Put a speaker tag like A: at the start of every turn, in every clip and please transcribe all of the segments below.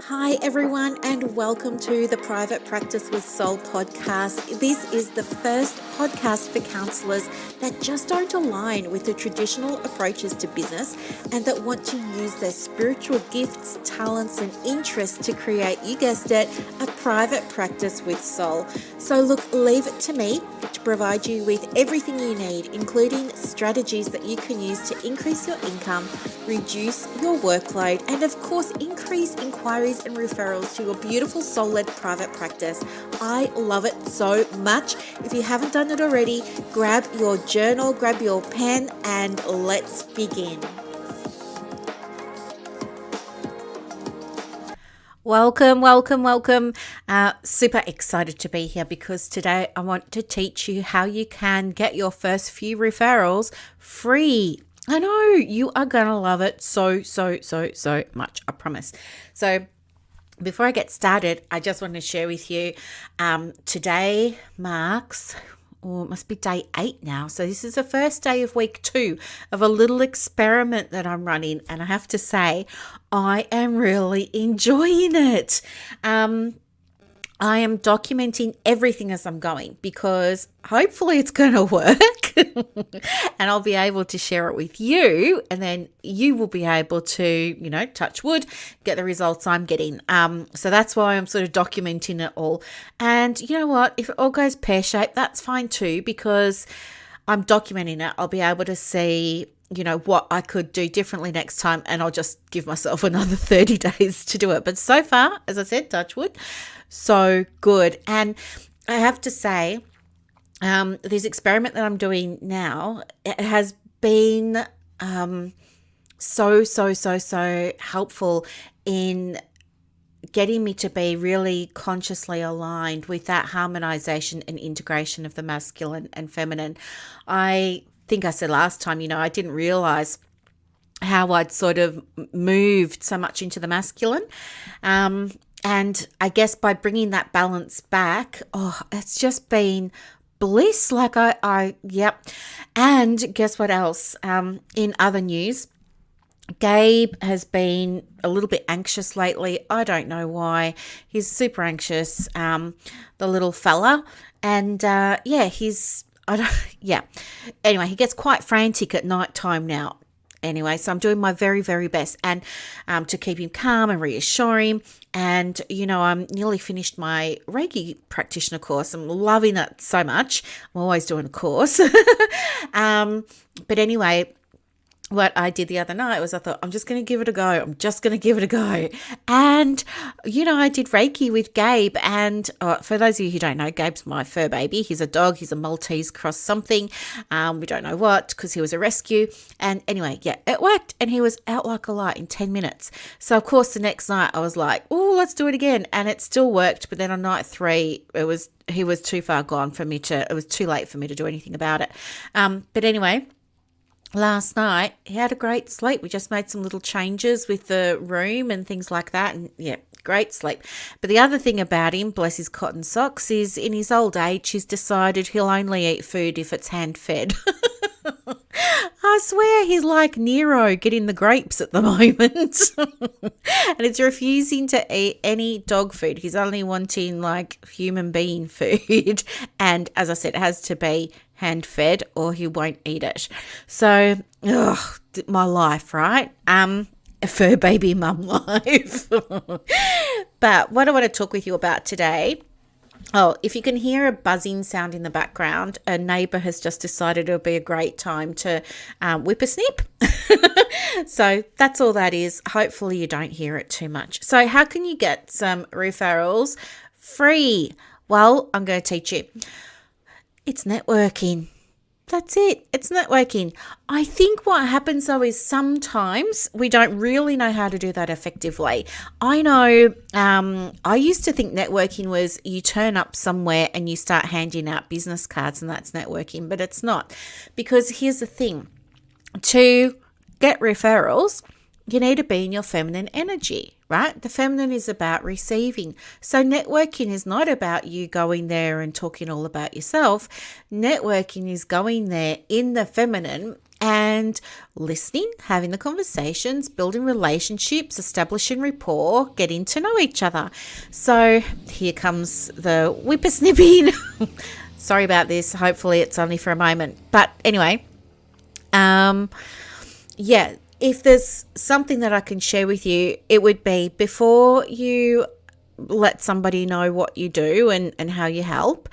A: Hi, everyone, and welcome to the Private Practice with Soul podcast. This is the first podcast for counsellors that just don't align with the traditional approaches to business and that want to use their spiritual gifts, talents, and interests to create, you guessed it, a private practice with soul. So, look, leave it to me to provide you with everything you need, including strategies that you can use to increase your income, reduce your workload, and of course, increase inquiries and referrals to your beautiful soul-led private practice. I love it so much. If you haven't done it already, grab your journal, grab your pen, and let's begin. Welcome. Super excited to be here because today I want to teach you how you can get your first few referrals free. I know you are going to love it so much, I promise. So before I get started, I just want to share with you, today marks, it must be day 8 now. So this is the first day of week 2 of a little experiment that I'm running. And I have to say, I am really enjoying it. I am documenting everything as I'm going because hopefully it's going to work and I'll be able to share it with you, and then you will be able to, touch wood, get the results I'm getting. So that's why I'm sort of documenting it all. And you know what? If it all goes pear-shaped, that's fine too, because I'm documenting it. I'll be able to see what I could do differently next time, and I'll just give myself another 30 days to do it. But so far, as I said, touch wood, so good. And I have to say, this experiment that I'm doing now, it has been so helpful in getting me to be really consciously aligned with that harmonization and integration of the masculine and feminine. I think I said last time, I didn't realize how I'd sort of moved so much into the masculine. And I guess by bringing that balance back, it's just been bliss. Like yep. And guess what else? In other news, Gabe has been a little bit anxious lately. I don't know why. He's super anxious, the little fella. And Anyway, he gets quite frantic at night time now. Anyway, so I'm doing my very, very best and to keep him calm and reassure him. And, I'm nearly finished my Reiki practitioner course. I'm loving it so much. I'm always doing a course. But anyway, what I did the other night was I thought, I'm just going to give it a go. And, I did Reiki with Gabe. And for those of you who don't know, Gabe's my fur baby. He's a dog. He's a Maltese cross something. We don't know what, because he was a rescue. And anyway, it worked. And he was out like a light in 10 minutes. So, of course, the next night I was like, let's do it again. And it still worked. But then on night 3, he was too far gone for me it was too late for me to do anything about it. But anyway, last night, he had a great sleep. We just made some little changes with the room and things like that. And great sleep. But the other thing about him, bless his cotton socks, is in his old age, he's decided he'll only eat food if it's hand-fed. I swear he's like Nero getting the grapes at the moment. And it's refusing to eat any dog food. He's only wanting like human being food. And as I said, it has to be hand-fed or he won't eat it. So, my life, right? A fur baby mum life. But what I want to talk with you about today, if you can hear a buzzing sound in the background, a neighbour has just decided it'll be a great time to whip a snip. So that's all that is. Hopefully you don't hear it too much. So how can you get some referrals free? Well, I'm going to teach you. It's networking. That's it. It's networking. I think what happens though is sometimes we don't really know how to do that effectively. I know I used to think networking was you turn up somewhere and you start handing out business cards and that's networking, but it's not. Because here's the thing. To get referrals, you need to be in your feminine energy, right? The feminine is about receiving. So networking is not about you going there and talking all about yourself. Networking is going there in the feminine and listening, having the conversations, building relationships, establishing rapport, getting to know each other. So here comes the whippersnipping. Sorry about this. Hopefully it's only for a moment. But anyway, if there's something that I can share with you, it would be before you let somebody know what you do and how you help,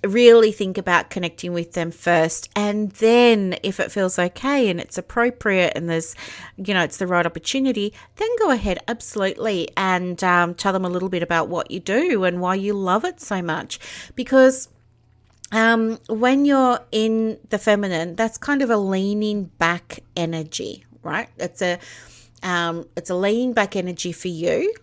A: really think about connecting with them first. And then if it feels okay and it's appropriate and there's, it's the right opportunity, then go ahead, absolutely, and tell them a little bit about what you do and why you love it so much. Because when you're in the feminine, that's kind of a leaning back energy, right? It's a leaning back energy for you,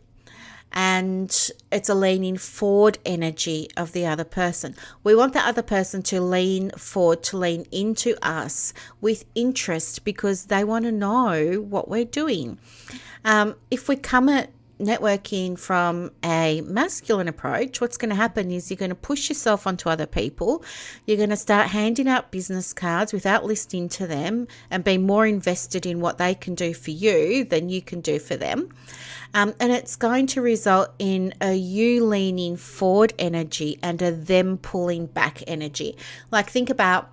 A: and it's a leaning forward energy of the other person. We want the other person to lean forward, to lean into us with interest, because they want to know what we're doing. If we come at networking from a masculine approach, what's going to happen is you're going to push yourself onto other people. You're going to start handing out business cards without listening to them and be more invested in what they can do for you than you can do for them. And it's going to result in a you leaning forward energy and a them pulling back energy. Like, think about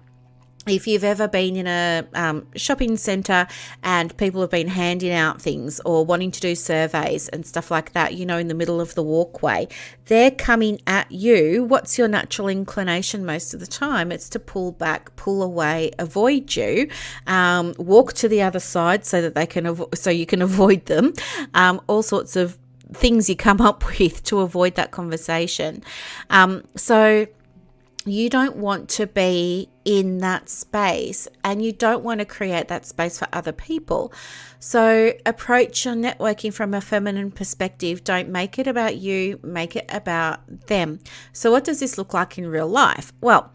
A: if you've ever been in a shopping centre and people have been handing out things or wanting to do surveys and stuff like that, in the middle of the walkway, they're coming at you. What's your natural inclination most of the time? It's to pull back, pull away, avoid you, walk to the other side so that so you can avoid them. All sorts of things you come up with to avoid that conversation. So you don't want to be in that space, and you don't want to create that space for other people. So approach your networking from a feminine perspective. Don't make it about you, make it about them. So what does this look like in real life? Well,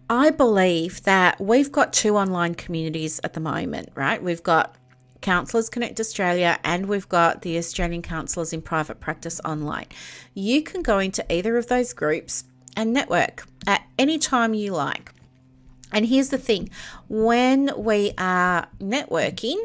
A: I believe that we've got 2 online communities at the moment, right? We've got Counsellors Connect Australia, and we've got the Australian Counsellors in Private Practice Online. You can go into either of those groups and network at any time you like. And here's the thing, when we are networking,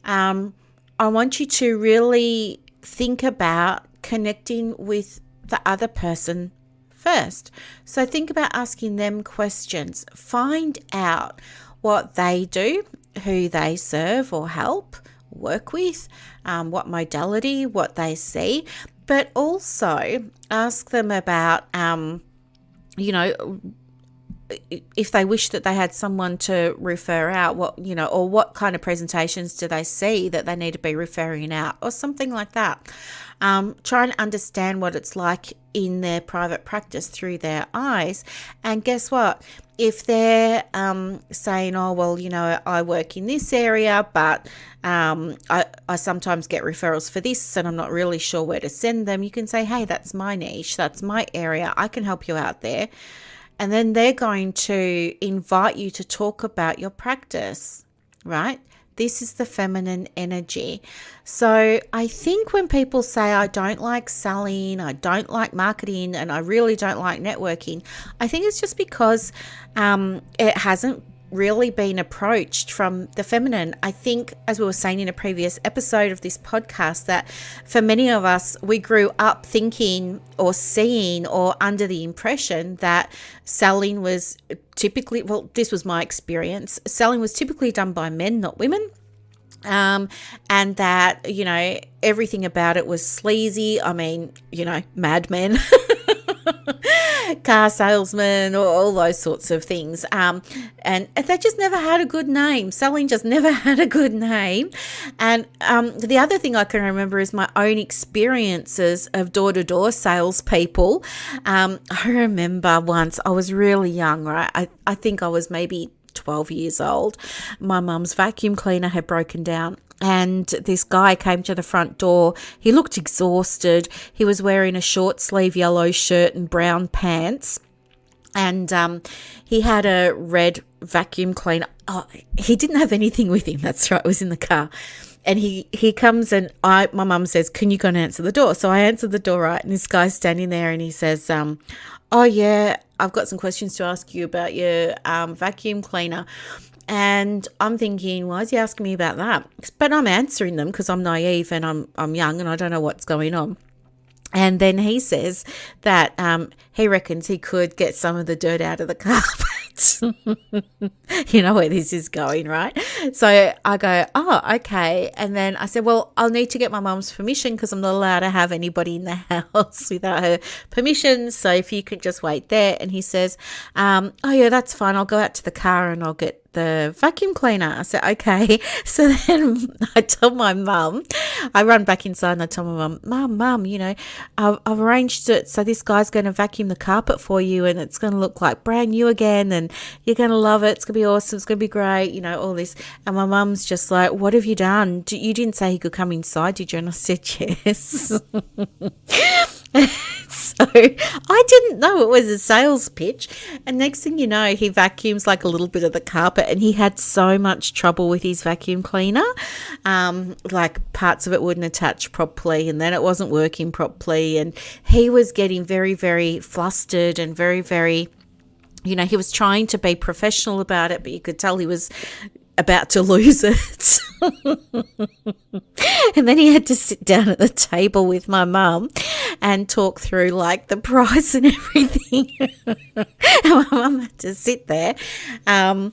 A: I want you to really think about connecting with the other person first. So think about asking them questions. Find out what they do, who they serve or help, work with, what modality, what they see, but also ask them about if they wish that they had someone to refer out, or what kind of presentations do they see that they need to be referring out, or something like that. Try and understand what it's like in their private practice through their eyes. And guess what? If they're saying, oh, well, I work in this area, but I sometimes get referrals for this and I'm not really sure where to send them, you can say, hey, that's my niche, that's my area, I can help you out there. And then they're going to invite you to talk about your practice, right? This is the feminine energy. So I think when people say, I don't like selling, I don't like marketing, and I really don't like networking, I think it's just because it hasn't really been approached from the feminine. I think, as we were saying in a previous episode of this podcast, that for many of us, we grew up thinking or seeing or under the impression that selling was typically, well, this was my experience, selling was typically done by men, not women. And that, everything about it was sleazy. I mean, Mad Men, car salesman, or all those sorts of things. And they just never had a good name. Selling just never had a good name. And the other thing I can remember is my own experiences of door-to-door salespeople. I remember once, I was really young, right? I think I was maybe 12 years old. My mum's vacuum cleaner had broken down, and this guy came to the front door. He looked exhausted. He was wearing a short sleeve yellow shirt and brown pants, and he had a red vacuum cleaner. Oh, he didn't have anything with him. That's right, it was in the car. And he comes, and my mum says, can you go and answer the door? So I answered the door, right, and this guy's standing there, and he says, oh yeah, I've got some questions to ask you about your vacuum cleaner. And I'm thinking, why is he asking me about that? But I'm answering them because I'm naive and I'm young and I don't know what's going on. And then he says that he reckons he could get some of the dirt out of the carpet. You know where this is going, right? So I go, oh, okay. And then I said, well, I'll need to get my mum's permission because I'm not allowed to have anybody in the house without her permission. So if you could just wait there. And he says, oh, yeah, that's fine. I'll go out to the car and I'll get the vacuum cleaner. I said, okay. So then I tell my mum, I run back inside and I tell my mum, you know, I've arranged it so this guy's going to vacuum the carpet for you and it's going to look like brand new again and you're going to love it. It's going to be awesome. It's going to be great, you know, all this. And my mum's just like, what have you done? You didn't say he could come inside, did you? And I said, yes. So I didn't know it was a sales pitch. And next thing you know, he vacuums like a little bit of the carpet and he had so much trouble with his vacuum cleaner. Like parts of it wouldn't attach properly and then it wasn't working properly. And he was getting very, very flustered and very, very, you know, he was trying to be professional about it, but you could tell he was about to lose it. And then he had to sit down at the table with my mum and talk through like the price and everything. And my mum had to sit there. And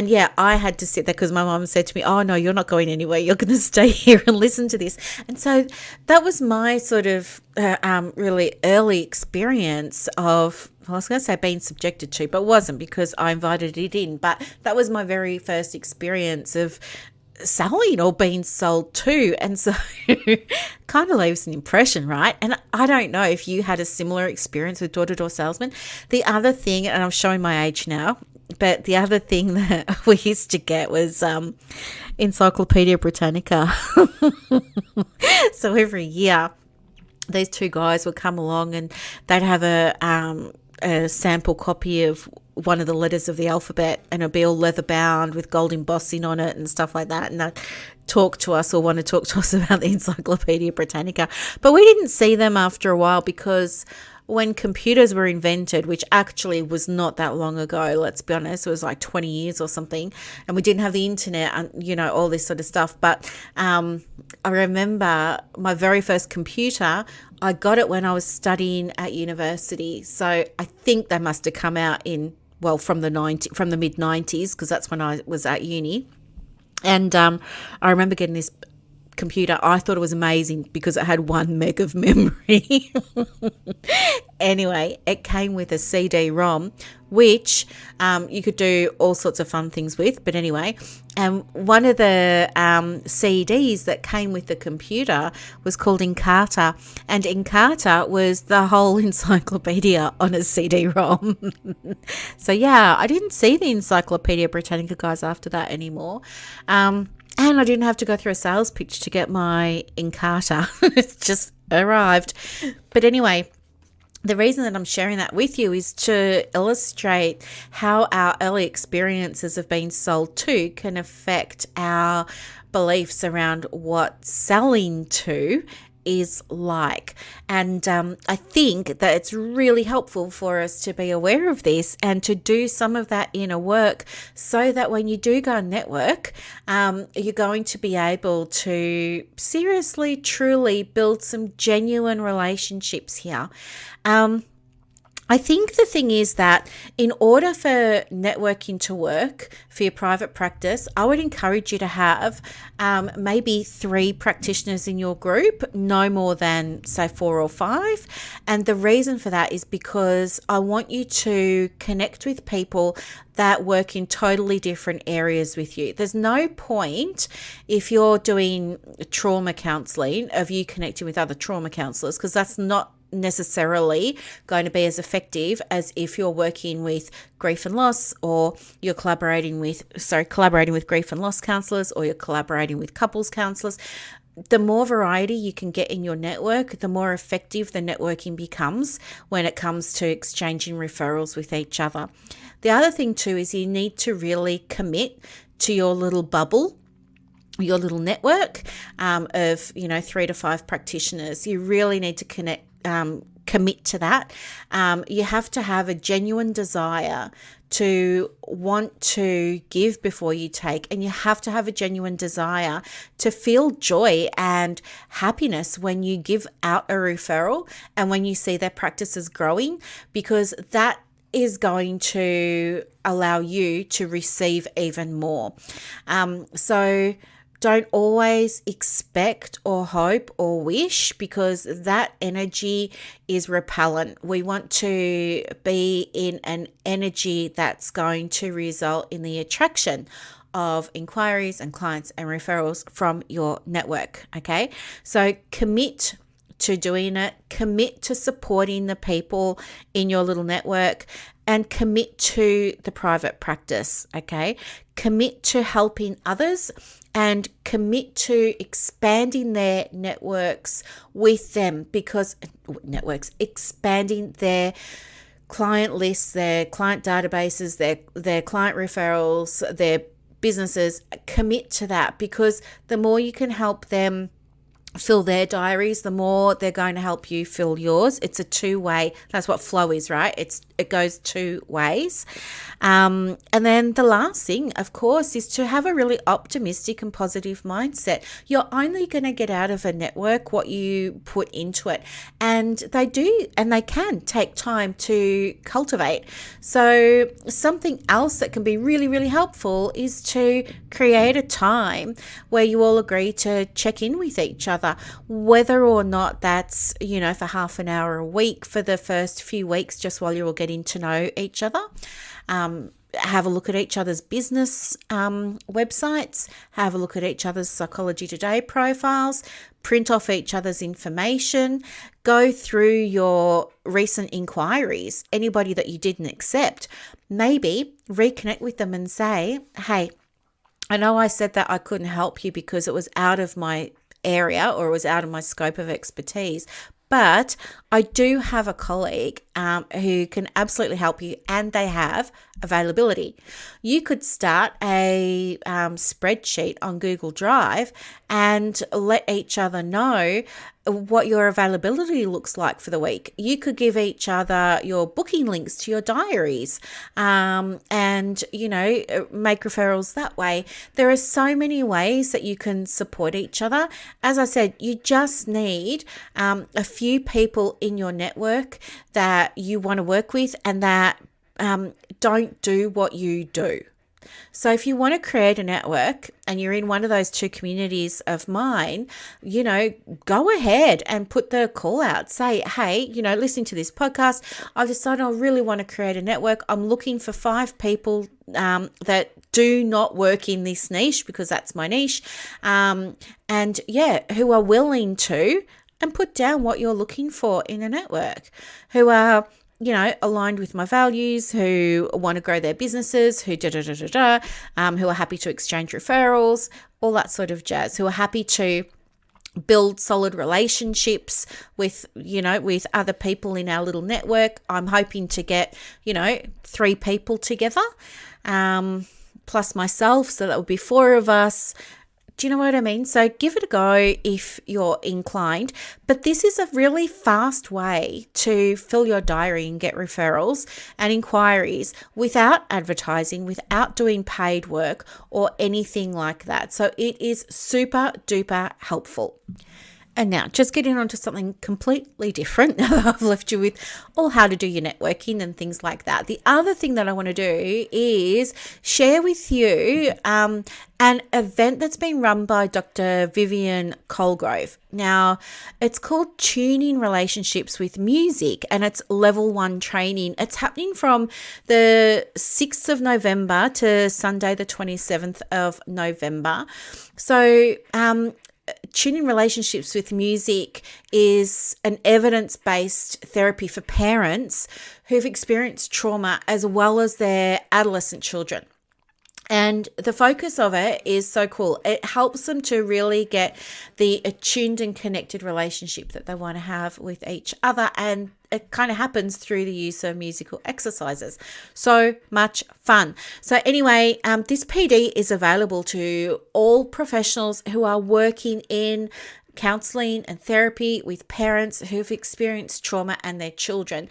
A: yeah, I had to sit there because my mum said to me, oh, no, you're not going anywhere. You're going to stay here and listen to this. And so that was my sort of really early experience of, well, I was going to say being subjected to, but it wasn't because I invited it in. But that was my very first experience of selling or being sold to. And so kind of leaves an impression, right? And I don't know if you had a similar experience with door-to-door salesmen. The other thing, and I'm showing my age now, but the other thing that we used to get was Encyclopedia Britannica. So every year, these two guys would come along and they'd have a sample copy of one of the letters of the alphabet and it'd be all leather bound with gold embossing on it and stuff like that. And they'd talk to us or want to talk to us about the Encyclopedia Britannica. But we didn't see them after a while because when computers were invented, which actually was not that long ago, let's be honest, it was like 20 years or something, and we didn't have the internet and, you know, all this sort of stuff. But I remember my very first computer, I got it when I was studying at university. So I think they must have come out in, well, from the mid-90s, because that's when I was at uni. And I remember getting this computer. I thought it was amazing because it had 1 meg of memory. Anyway, it came with a CD-ROM, which you could do all sorts of fun things with. But anyway, one of the CDs that came with the computer was called Encarta. And Encarta was the whole encyclopedia on a CD-ROM. So yeah, I didn't see the Encyclopedia Britannica guys after that anymore. And I didn't have to go through a sales pitch to get my Encarta. It just arrived. But anyway, the reason that I'm sharing that with you is to illustrate how our early experiences of being sold to can affect our beliefs around what selling to is like. And I think that it's really helpful for us to be aware of this and to do some of that inner work so that when you do go and network, you're going to be able to seriously, truly build some genuine relationships here. I think the thing is that in order for networking to work for your private practice, I would encourage you to have maybe 3 practitioners in your group, no more than, say, 4 or 5. And the reason for that is because I want you to connect with people that work in totally different areas with you. There's no point if you're doing trauma counselling of you connecting with other trauma counsellors, because that's not necessarily going to be as effective as if you're working with grief and loss, or you're collaborating with grief and loss counsellors, or you're collaborating with couples counsellors. The more variety you can get in your network, the more effective the networking becomes when it comes to exchanging referrals with each other. The other thing too is you need to really commit to your little bubble, your little network of 3 to 5 practitioners. You really need to commit to that. You have to have a genuine desire to want to give before you take, and you have to have a genuine desire to feel joy and happiness when you give out a referral and when you see their practices growing, because that is going to allow you to receive even more. So don't always expect or hope or wish, because that energy is repellent. We want to be in an energy that's going to result in the attraction of inquiries and clients and referrals from your network. Okay, so commit to doing it, commit to supporting the people in your little network, and commit to the private practice. Okay, commit to helping others and commit to expanding their networks with them, because expanding their client lists, their client databases, their client referrals, their businesses. Commit to that, because the more you can help them fill their diaries, the more they're going to help you fill yours. It's a two-way. That's what flow is, right? It goes two ways. And then the last thing, of course, is to have a really optimistic and positive mindset. You're only going to get out of a network what you put into it. And they do, and they can take time to cultivate. So something else that can be really, really helpful is to create a time where you all agree to check in with each other, whether or not that's, for half an hour a week for the first few weeks, just while you're all getting to know each other. Have a look at each other's business websites, have a look at each other's Psychology Today profiles, print off each other's information, go through your recent inquiries, anybody that you didn't accept, maybe reconnect with them and say, hey, I know I said that I couldn't help you because it was out of my area or it was out of my scope of expertise, but I do have a colleague who can absolutely help you, and they have availability. You could start a spreadsheet on Google Drive and let each other know what your availability looks like for the week. You could give each other your booking links to your diaries and, make referrals that way. There are so many ways that you can support each other. As I said, you just need a few people in your network that you want to work with and that don't do what you do. So if you want to create a network and you're in one of those two communities of mine, go ahead and put the call out. Say, hey, listening to this podcast, I've decided I really want to create a network. I'm looking for 5 people that do not work in this niche, because that's my niche. Who are willing to, and put down what you're looking for in a network, who are aligned with my values, who want to grow their businesses, who are happy to exchange referrals, all that sort of jazz, who are happy to build solid relationships with other people in our little network. I'm hoping to get, 3 people together, plus myself. So that would be 4 of us. Do you know what I mean? So give it a go if you're inclined. But this is a really fast way to fill your diary and get referrals and inquiries without advertising, without doing paid work or anything like that. So it is super duper helpful. And now, just getting on to something completely different. I've left you with all how to do your networking and things like that. The other thing that I want to do is share with you an event that's been run by Dr. Vivian Colgrove. Now, it's called Tuning Relationships with Music, and it's level 1 training. It's happening from the 6th of November to Sunday, the 27th of November. So, Tuning Relationships with Music is an evidence-based therapy for parents who've experienced trauma as well as their adolescent children. And the focus of it is so cool. It helps them to really get the attuned and connected relationship that they want to have with each other. And it kind of happens through the use of musical exercises. So much fun. So anyway, this PD is available to all professionals who are working in counselling and therapy with parents who've experienced trauma and their children.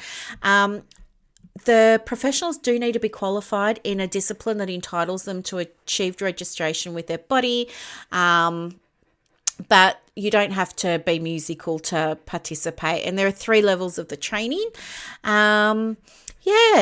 A: The professionals do need to be qualified in a discipline that entitles them to achieved registration with their body, but you don't have to be musical to participate. And there are 3 levels of the training.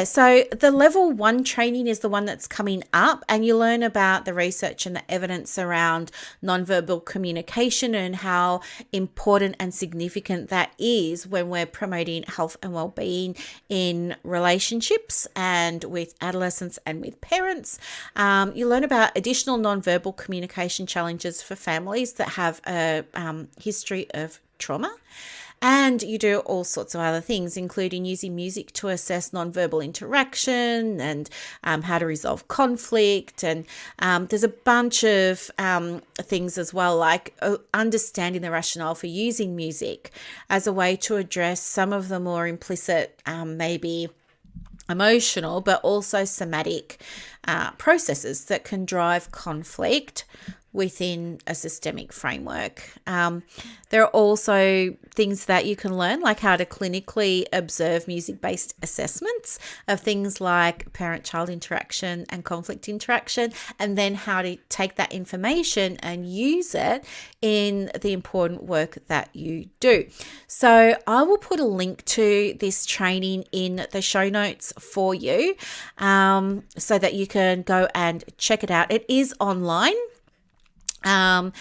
A: So the level 1 training is the one that's coming up, and you learn about the research and the evidence around nonverbal communication and how important and significant that is when we're promoting health and well-being in relationships and with adolescents and with parents. You learn about additional nonverbal communication challenges for families that have a history of trauma. And you do all sorts of other things, including using music to assess nonverbal interaction and how to resolve conflict. And there's a bunch of things as well, like understanding the rationale for using music as a way to address some of the more implicit, maybe emotional, but also somatic processes that can drive conflict within a systemic framework. There are also things that you can learn, like how to clinically observe music-based assessments of things like parent-child interaction and conflict interaction, and then how to take that information and use it in the important work that you do. So I will put a link to this training in the show notes for you, so that you can go and check it out. It is online. And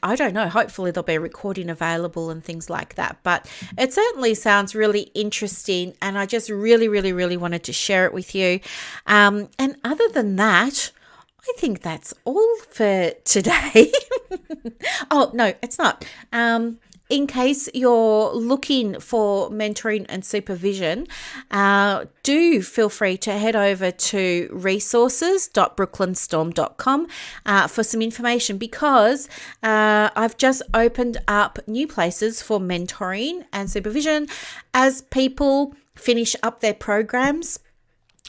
A: I don't know, hopefully there'll be a recording available and things like that. But it certainly sounds really interesting, and I just really, really, really wanted to share it with you. And other than that, I think that's all for today. Oh, no, it's not. In case you're looking for mentoring and supervision, do feel free to head over to resources.brooklynstorm.com for some information, because I've just opened up new places for mentoring and supervision. As people finish up their programs,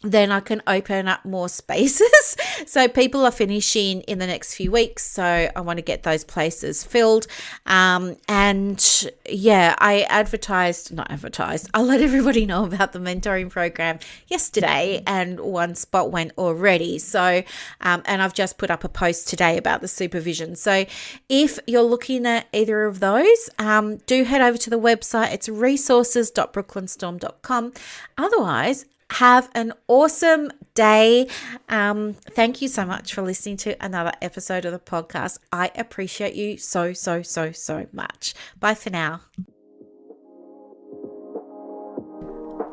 A: then I can open up more spaces. So people are finishing in the next few weeks, so I want to get those places filled. I let everybody know about the mentoring program yesterday, and one spot went already. So, and I've just put up a post today about the supervision. So if you're looking at either of those, do head over to the website. It's resources.brooklynstorm.com. Otherwise, have an awesome day. Thank you so much for listening to another episode of the podcast. I appreciate you so, so, so, so much. Bye for now.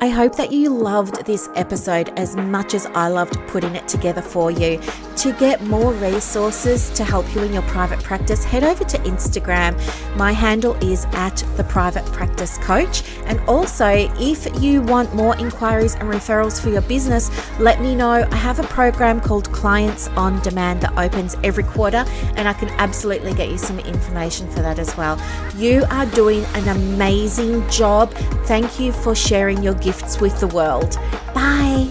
A: I hope that you loved this episode as much as I loved putting it together for you. To get more resources to help you in your private practice, head over to Instagram. My handle is @theprivatepracticecoach. And also, if you want more inquiries and referrals for your business, let me know. I have a program called Clients on Demand that opens every quarter, and I can absolutely get you some information for that as well. You are doing an amazing job. Thank you for sharing your gifts with the world. Bye.